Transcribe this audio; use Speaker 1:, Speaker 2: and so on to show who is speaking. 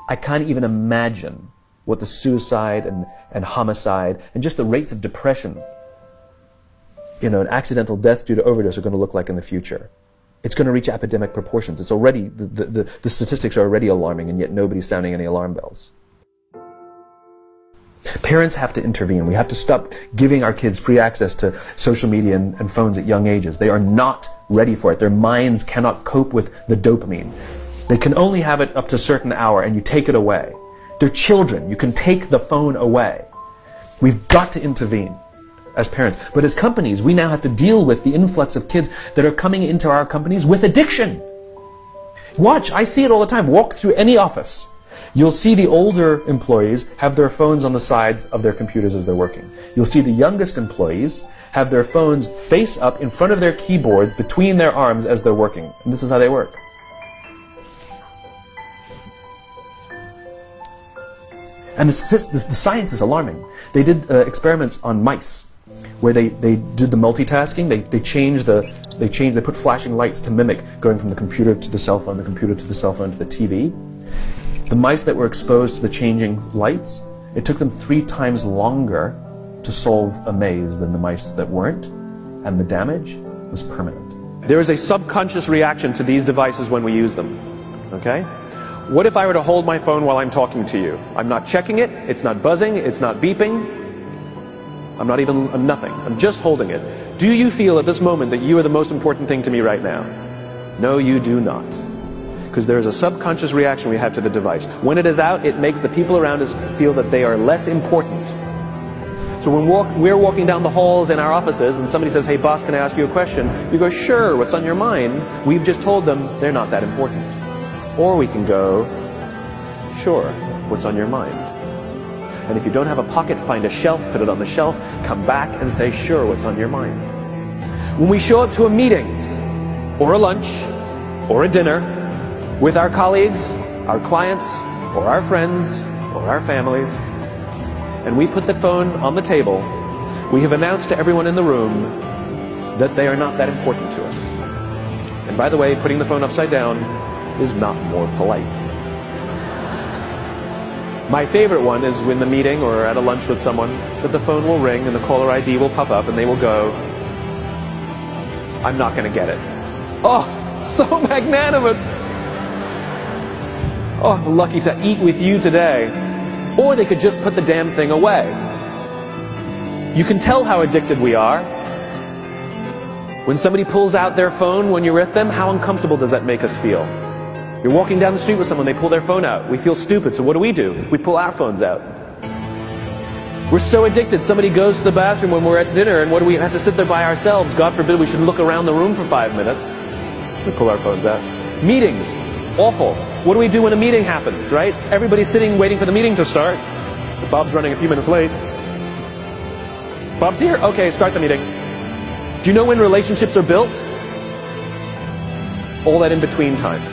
Speaker 1: I can't even imagine what the suicide and homicide and just the rates of depression, and accidental deaths due to overdose are going to look like in the future. It's going to reach epidemic proportions. It's already, the statistics are already alarming, and yet nobody's sounding any alarm bells. Parents have to intervene. We have to stop giving our kids free access to social media and phones at young ages. They are not ready for it. Their minds cannot cope with the dopamine. They can only have it up to a certain hour, and you take it away. They're children. You can take the phone away. We've got to intervene as parents. But as companies, we now have to deal with the influx of kids that are coming into our companies with addiction. Watch, I see it all the time. Walk through any office. You'll see the older employees have their phones on the sides of their computers as they're working. You'll see the youngest employees have their phones face up in front of their keyboards between their arms as they're working. And this is how they work. And the science is alarming. They did experiments on mice where they did the multitasking. They put flashing lights to mimic going from the computer to the cell phone, the computer to the cell phone to the TV. The mice that were exposed to the changing lights, it took them 3 times longer to solve a maze than the mice that weren't, and the damage was permanent. There is a subconscious reaction to these devices when we use them, okay? What if I were to hold my phone while I'm talking to you? I'm not checking it, it's not buzzing, it's not beeping, I'm nothing, I'm just holding it. Do you feel at this moment that you are the most important thing to me right now? No, you do not. Because there is a subconscious reaction we have to the device. When it is out, it makes the people around us feel that they are less important. So when we're walking down the halls in our offices and somebody says, hey boss, can I ask you a question? You go, sure, what's on your mind? We've just told them they're not that important. Or we can go, sure, what's on your mind? And if you don't have a pocket, find a shelf, put it on the shelf, come back and say, sure, what's on your mind? When we show up to a meeting, or a lunch, or a dinner, with our colleagues, our clients, or our friends, or our families, and we put the phone on the table, we have announced to everyone in the room that they are not that important to us. And by the way, putting the phone upside down is not more polite. My favorite one is when the meeting or at a lunch with someone that the phone will ring and the caller ID will pop up and they will go, I'm not going to get it. Oh, so magnanimous. Oh, lucky to eat with you today. Or they could just put the damn thing away. You can tell how addicted we are. When somebody pulls out their phone when you're with them, how uncomfortable does that make us feel? You're walking down the street with someone, they pull their phone out. We feel stupid, so what do? We pull our phones out. We're so addicted. Somebody goes to the bathroom when we're at dinner, and what do we have to sit there by ourselves? God forbid we should look around the room for 5 minutes. We pull our phones out. Meetings, awful. What do we do when a meeting happens, right? Everybody's sitting waiting for the meeting to start. Bob's running a few minutes late. Bob's here? Okay, start the meeting. Do you know when relationships are built? All that in between time.